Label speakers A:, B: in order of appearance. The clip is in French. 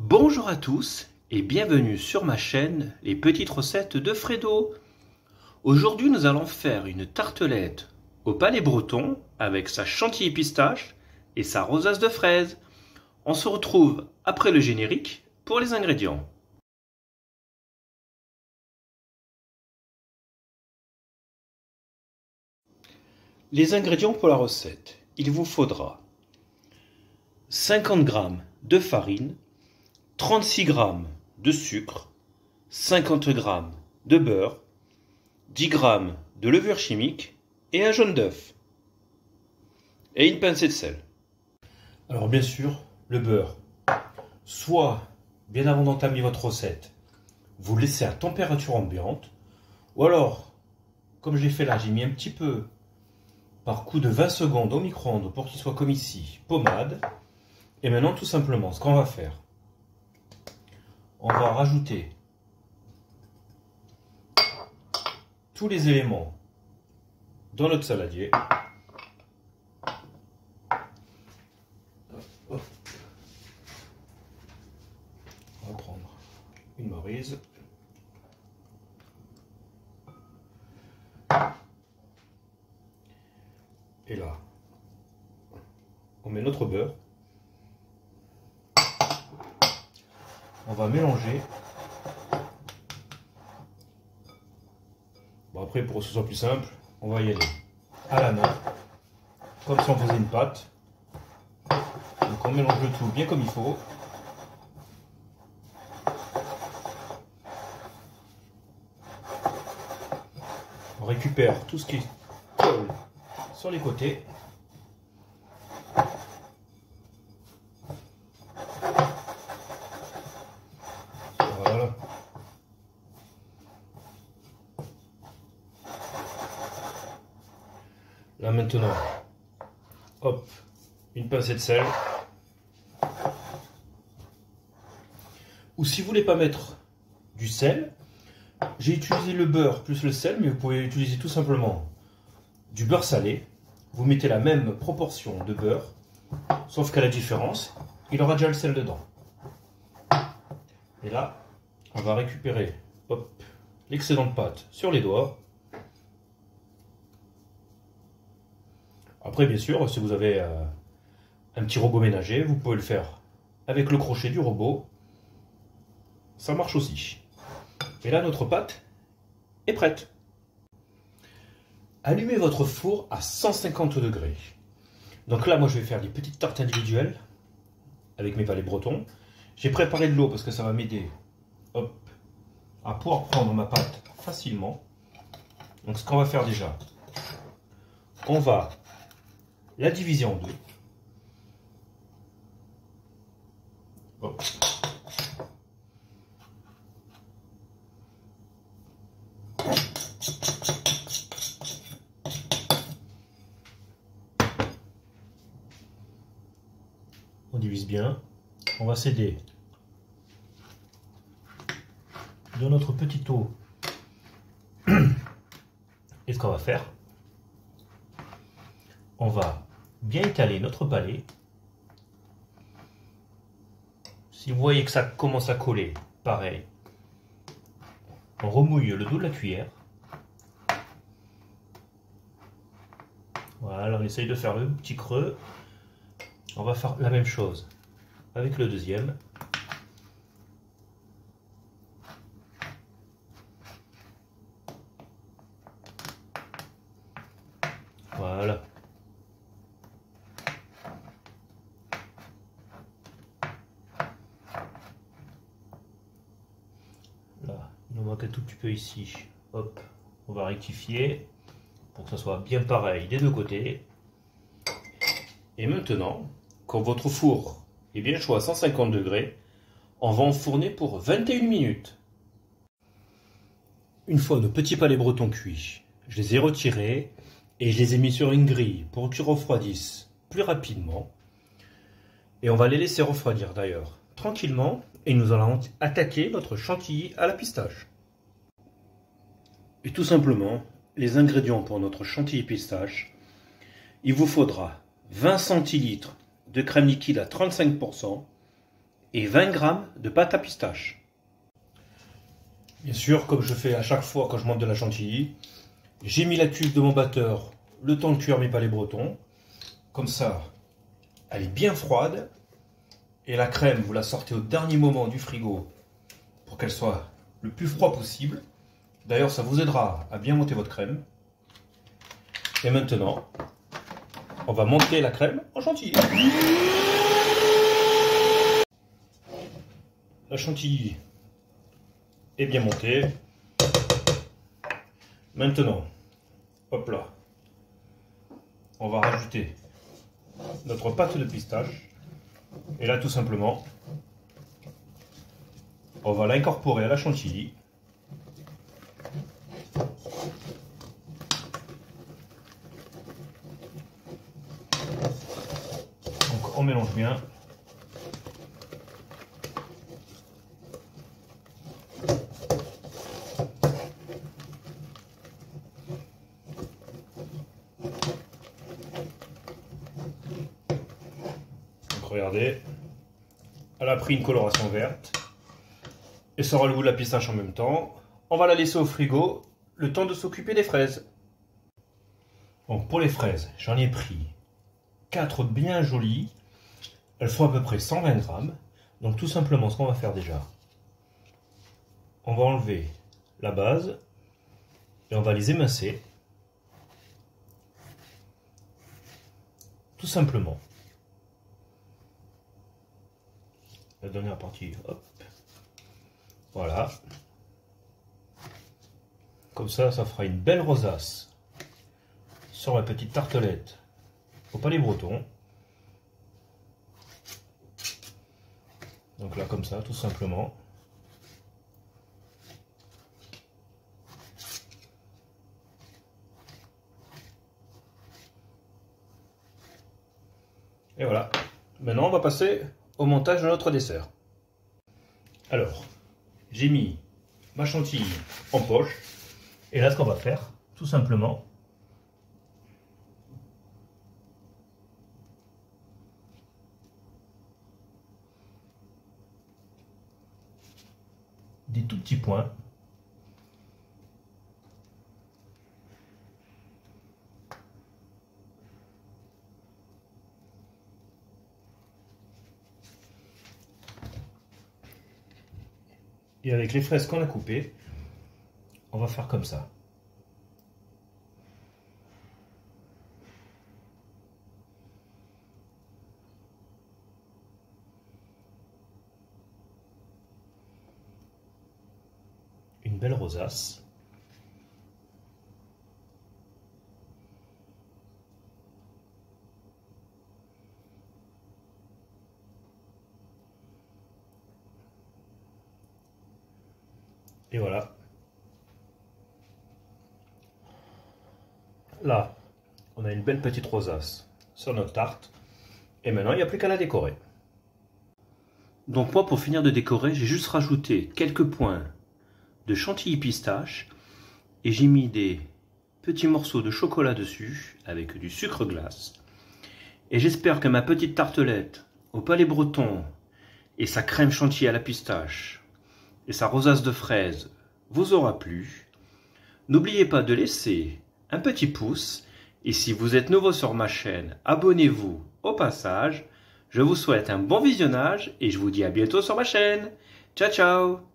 A: Bonjour à tous et bienvenue sur ma chaîne Les Petites Recettes de Fredo. Aujourd'hui nous allons faire une tartelette au palais breton avec sa chantilly pistache et sa rosace de fraise. On se retrouve après le générique pour les ingrédients. Les ingrédients pour la recette. Il vous faudra 50 g de farine, 36 g de sucre, 50 g de beurre, 10 g de levure chimique et un jaune d'œuf. Et une pincée de sel. Alors bien sûr, le beurre. Soit, bien avant d'entamer votre recette, vous le laissez à température ambiante, ou alors, comme j'ai fait là, j'ai mis un petit peu par coup de 20 secondes au micro-ondes pour qu'il soit comme ici, pommade. Et maintenant, tout simplement, ce qu'on va faire, on va rajouter tous les éléments dans notre saladier. On va prendre une maryse. Et là, on met notre beurre. On va mélanger. Bon, après, pour que ce soit plus simple, on va y aller à la main, comme si on faisait une pâte. Donc on mélange le tout bien comme il faut. On récupère tout ce qui colle sur les côtés. Voilà. Là maintenant, hop, une pincée de sel. Ou si vous voulez pas mettre du sel, j'ai utilisé le beurre plus le sel, mais vous pouvez utiliser tout simplement du beurre salé. Vous mettez la même proportion de beurre, sauf qu'à la différence, il aura déjà le sel dedans. Et là, on va récupérer l'excédent de pâte sur les doigts. Après, bien sûr, si vous avez un petit robot ménager, vous pouvez le faire avec le crochet du robot. Ça marche aussi. Et là, notre pâte est prête. Allumez votre four à 150 degrés. Donc là, moi, je vais faire des petites tartes individuelles avec mes palais bretons. J'ai préparé de l'eau parce que ça va m'aider à pouvoir prendre ma pâte facilement. Donc ce qu'on va faire déjà, on va la diviser en deux. Hop. On divise bien. On va s'aider de notre petit eau. Et ce qu'on va faire, on va bien étaler notre palais. Si vous voyez que ça commence à coller, pareil, on remouille le dos de la cuillère. Voilà, on essaye de faire le petit creux. On va faire la même chose avec le deuxième. Voilà. Là, il nous manque un tout petit peu ici. Hop, on va rectifier pour que ça soit bien pareil des deux côtés. Et maintenant, quand votre four est bien chaud à 150 degrés, on va enfourner pour 21 minutes. Une fois nos petits palais bretons cuits, je les ai retirés et je les ai mis sur une grille pour qu'ils refroidissent plus rapidement. Et on va les laisser refroidir d'ailleurs tranquillement et nous allons attaquer notre chantilly à la pistache. Et tout simplement, les ingrédients pour notre chantilly pistache, il vous faudra 20 centilitres de crème liquide à 35%, et 20 g de pâte à pistache. Bien sûr, comme je fais à chaque fois quand je monte de la chantilly, j'ai mis la cuve de mon batteur le temps de cuire mes palais bretons. Comme ça, elle est bien froide. Et la crème, vous la sortez au dernier moment du frigo pour qu'elle soit le plus froid possible. D'ailleurs, ça vous aidera à bien monter votre crème. Et maintenant, on va monter la crème en chantilly. La chantilly est bien montée. Maintenant, hop là, on va rajouter notre pâte de pistache. Et là, tout simplement, on va l'incorporer à la chantilly. Donc, on mélange bien. Regardez, elle a pris une coloration verte et ça aura le goût de la pistache en même temps. On va la laisser au frigo le temps de s'occuper des fraises. Donc pour les fraises, j'en ai pris 4 bien jolies. Elles font à peu près 120 g. Donc tout simplement, ce qu'on va faire déjà, on va enlever la base et on va les émincer. Tout simplement. La dernière partie, hop, voilà, comme ça fera une belle rosace sur ma petite tartelette au palais breton. Donc là, comme ça, tout simplement. Et voilà, maintenant on va passer au montage de notre dessert. Alors, j'ai mis ma chantilly en poche. Et là, ce qu'on va faire, tout simplement, des tout petits points. Et avec les fraises qu'on a coupées, on va faire comme ça. Une belle rosace. Et voilà. Là, on a une belle petite rosace sur notre tarte. Et maintenant, il n'y a plus qu'à la décorer. Donc moi, pour finir de décorer, j'ai juste rajouté quelques points de chantilly pistache. Et j'ai mis des petits morceaux de chocolat dessus, avec du sucre glace. Et j'espère que ma petite tartelette au palais breton et sa crème chantilly à la pistache et sa rosace de fraise vous aura plu. N'oubliez pas de laisser un petit pouce et si vous êtes nouveau sur ma chaîne, abonnez-vous au passage. Je vous souhaite un bon visionnage et je vous dis à bientôt sur ma chaîne. Ciao ciao!